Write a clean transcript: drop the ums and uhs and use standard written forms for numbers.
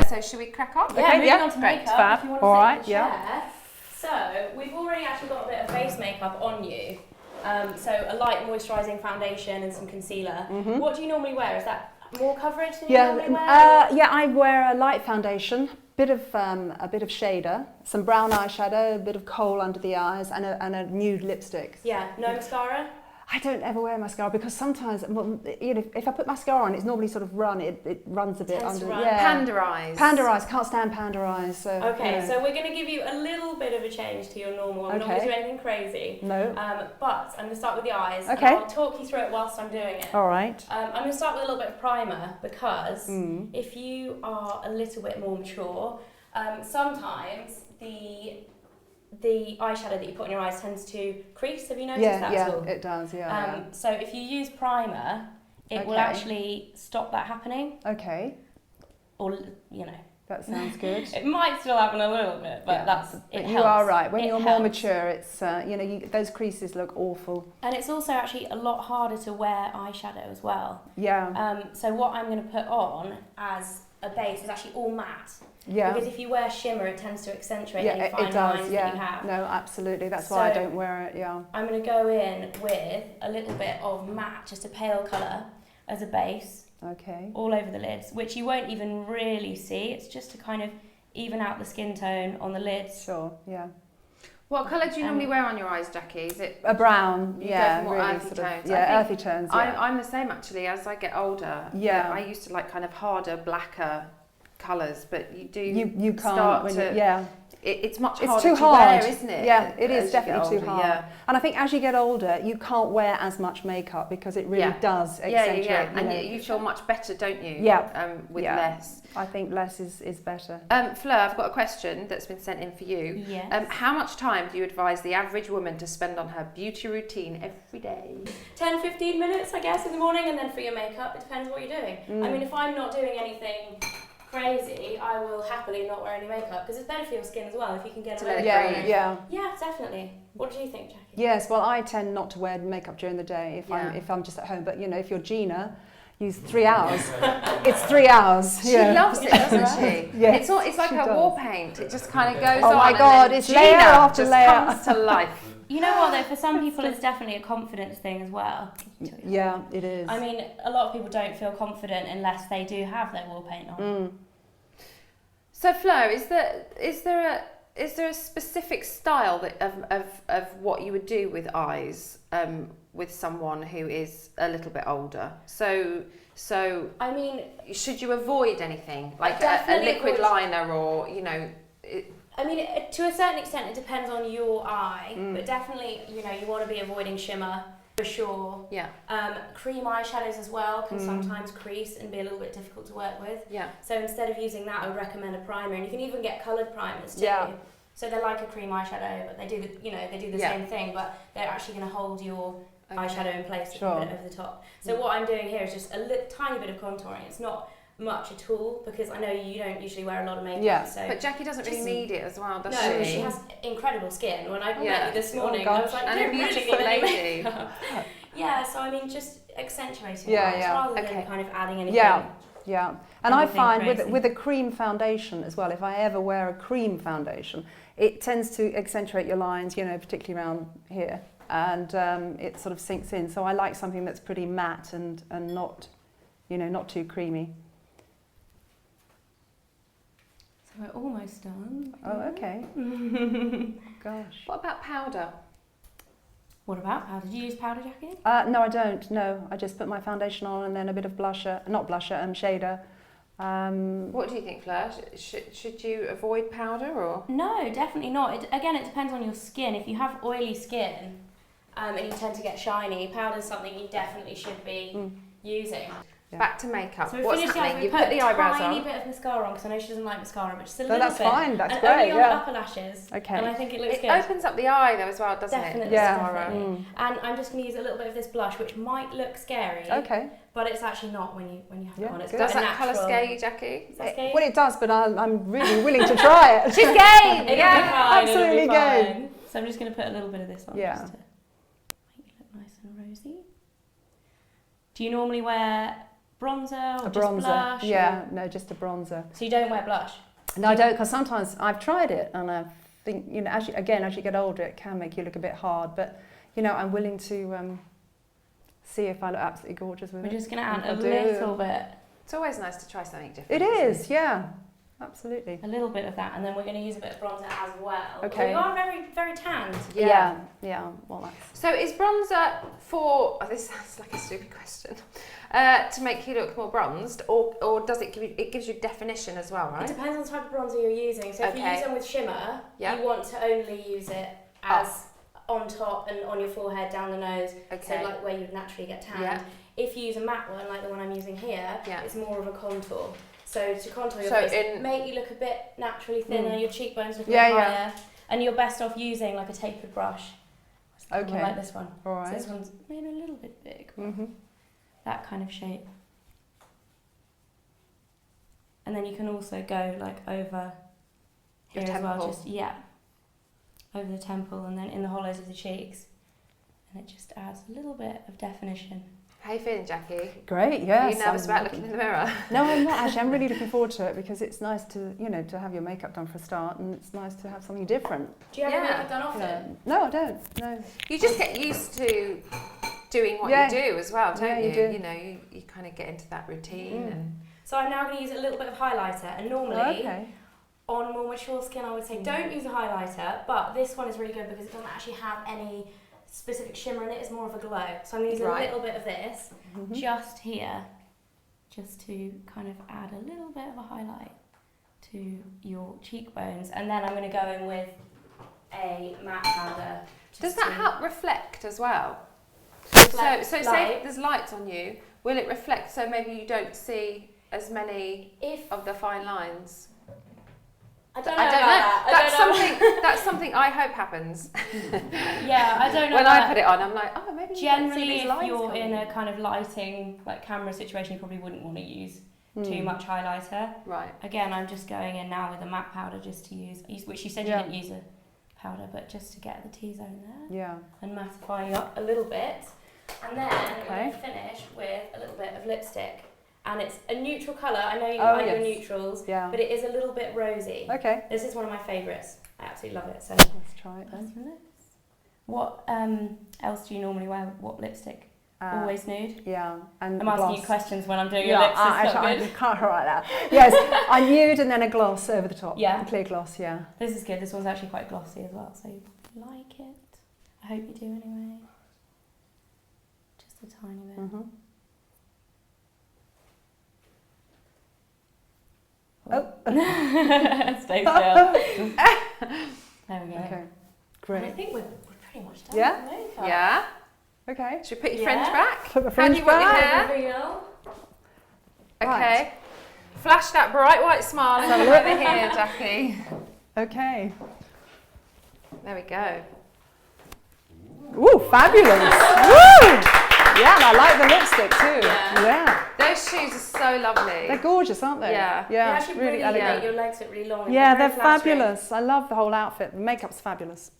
So should we crack on? Yeah, moving on to great. makeup. Fab. If you want to All sit right, in the chair. So we've already actually got a bit of base makeup on you. So a light moisturising foundation and some concealer. What do you normally wear? Is that more coverage than you normally wear? Yeah, I wear a light foundation, a bit of shader, some brown eyeshadow, a bit of kohl under the eyes, and a nude lipstick. Yeah, no mascara? I don't ever wear mascara because sometimes, well, you know, if I put mascara on, it's normally sort of it runs a bit under. Yeah. Panda eyes. Panda eyes, can't stand panda eyes. So, okay, you know. so we're going to give you a little bit of a change to your normal. I'm not going to do anything crazy. No. But I'm going to start with the eyes. Okay. And I'll talk you through it whilst I'm doing it. All right. I'm going to start with a little bit of primer because if you are a little bit more mature, sometimes the eyeshadow that you put in your eyes tends to crease. Have you noticed that at all? Yeah, it does, yeah. So if you use primer, it will actually stop that happening. Okay. Or, you know. That sounds good. It might still happen a little bit, but it helps. You are right. When you're more helps. mature, it's, you know, those creases look awful. And it's also actually a lot harder to wear eyeshadow as well. Yeah. So what I'm going to put on as a base is actually all matte. Yeah. Because if you wear shimmer, it tends to accentuate any fine lines that you have. No, absolutely. That's why I don't wear it, yeah. I'm going to go in with a little bit of matte, just a pale colour, as a base. Okay. All over the lids, which you won't even really see. It's just to kind of even out the skin tone on the lids. Sure, yeah. What colour do you normally wear on your eyes, Jackie? Is it a brown? Yeah, more really earthy tones. Yeah, earthy tones. Yeah. I'm the same actually. As I get older, yeah, I used to like kind of harder, blacker colours, but you do you can't start to yeah. It's much harder it's too to hard. wear, isn't it? Yeah, it is definitely too hard. Yeah. And I think as you get older, you can't wear as much makeup because it really does accentuate. Yeah. And you feel much better, don't you? Yeah. With less. I think less is better. Fleur, I've got a question that's been sent in for you. Yes. How much time do you advise the average woman to spend on her beauty routine every day? 10-15 minutes, I guess, in the morning, and then for your makeup, it depends what you're doing. I mean, if I'm not doing anything crazy, I will happily not wear any makeup because it's better for your skin as well if you can get away. Yeah, definitely. What do you think, Jackie? Yes, well, I tend not to wear makeup during the day if I'm just at home. But you know, if you're Gina, use 3 hours. It's 3 hours. She loves it, doesn't she? Yeah, it's like a war paint. It just kind of goes on. Oh my God, it's Gina layer after just layer. comes to life. You know what though, for some people it's definitely a confidence thing as well. Yeah, it is. I mean, a lot of people don't feel confident unless they do have their wall paint on. So Fleur, is there a specific style of what you would do with eyes with someone who is a little bit older? So I mean, should you avoid anything like a liquid liner or I mean, to a certain extent, it depends on your eye, but definitely, you know, you want to be avoiding shimmer for sure. Yeah. Cream eyeshadows as well can sometimes crease and be a little bit difficult to work with. Yeah. So instead of using that, I would recommend a primer, and you can even get coloured primers too. Yeah. So they're like a cream eyeshadow, but they do the same thing, but they're actually going to hold your eyeshadow in place and put it over the top. So what I'm doing here is just a tiny bit of contouring. It's not much at all because I know you don't usually wear a lot of makeup. Yeah. So but Jackie doesn't really need it as well, does she? No, she has incredible skin. When I met you this morning, I was like, and a beautiful lady. Yeah, so I mean, just accentuating rather than kind of adding anything. Yeah. And I find with a cream foundation as well, if I ever wear a cream foundation, it tends to accentuate your lines, you know, particularly around here, and it sort of sinks in. So I like something that's pretty matte and not, you know, not too creamy. So we're almost done. Oh, okay. Gosh. What about powder? What about powder? Do you use powder, Jackie? No, I don't. No, I just put my foundation on and then a bit of blusher, not blusher, shader. What do you think, Fleur? Should you avoid powder or? No, definitely not. Again, it depends on your skin. If you have oily skin and you tend to get shiny, powder is something you definitely should be using. Yeah. Back to makeup. So what's happening? You put the eyebrows on. A tiny bit of mascara on because I know she doesn't like mascara, but just a little that's bit. fine. That's and great. only on the upper lashes. Okay. And I think it looks good. It opens up the eye though as well, doesn't it? Yeah. Definitely. And I'm just going to use a little bit of this blush, which might look scary. Okay. But it's actually not when you have it on. It's does that colour scare you, Jackie? Well, it does, but I'm really willing to try it. She's game. Absolutely game. So I'm just going to put a little bit of this on just to make it look nice and rosy. Do you normally wear bronzer or a just bronzer. blush? Yeah, or... no, just a bronzer. So you don't wear blush? No, I don't, because sometimes I've tried it and I think, you know, as you get older, it can make you look a bit hard. But, you know, I'm willing to see if I look absolutely gorgeous with it. We're just going to add a little bit. It's always nice to try something different. It is, yeah. Absolutely. A little bit of that, and then we're going to use a bit of bronzer as well. Okay. So you are very, very tanned. Yeah. Well, that's... So is bronzer for, this sounds like a stupid question, to make you look more bronzed, or does it give you, it gives you definition as well, right? It depends on the type of bronzer you're using. So if you use them with shimmer, you want to only use it as on top and on your forehead, down the nose, so like where you'd naturally get tanned. Yeah. If you use a matte one, like the one I'm using here, it's more of a contour. So to contour your face, make you look a bit naturally thinner, your cheekbones look a bit higher, and you're best off using like a tapered brush. Okay. Like this one. All right. So this one's maybe a little bit big. That kind of shape. And then you can also go like over here as well, just over the temple and then in the hollows of the cheeks, and it just adds a little bit of definition. How are you feeling, Jackie? Great, yes. Are you nervous about looking in the mirror? No, I'm not actually. I'm really looking forward to it because it's nice to, you know, to have your makeup done for a start, and it's nice to have something different. Do you have your makeup done often? You know. No, I don't. No. You just get used to doing what you do as well, don't you? You know, you kind of get into that routine. And so I'm now going to use a little bit of highlighter, and normally on more mature skin I would say don't use a highlighter, but this one is really good because it doesn't actually have any specific shimmer in it, it's more of a glow. So I'm going to use a little bit of this just here, just to kind of add a little bit of a highlight to your cheekbones, and then I'm going to go in with a matte powder. Does that help reflect as well? So say there's lights on you, will it reflect so maybe you don't see as many of the fine lines? I don't know. That's something I hope happens. I don't know. When I put it on, I'm like, oh, maybe you generally see these lines if you're coming. in a kind of lighting, like camera situation, you probably wouldn't want to use too much highlighter. Right. Again, I'm just going in now with a matte powder just to use, which you said you didn't use a powder, but just to get the T-zone there. Yeah. And mattifying up a little bit. And then we're going to finish with a little bit of lipstick. And it's a neutral colour. I know you like your neutrals, but it is a little bit rosy. Okay. This is one of my favourites. I absolutely love it. So let's try it then. What else do you normally wear? What lipstick? Always nude? Yeah. And I'm asking you questions when I'm doing your lips. I can't write that. Yes, I nude and then a gloss over the top. Yeah. A clear gloss, yeah. This is good. This one's actually quite glossy as well, so you like it. I hope you do anyway. Just a tiny bit. Oh. Stay still. There we go. Okay, great. And I think we're pretty much done with the makeup. Yeah. Okay. Should we put your fringe back? Put the fringe back. Okay. Flash that bright white smile over here, Jackie. Okay. There we go. Ooh, fabulous. Woo! Yeah, and I like the lipstick too. Yeah. Those shoes are so lovely. They're gorgeous, aren't they? Yeah. Yeah. They actually really elegant. Your legs look really long. Yeah, they're fabulous. I love the whole outfit. The makeup's fabulous.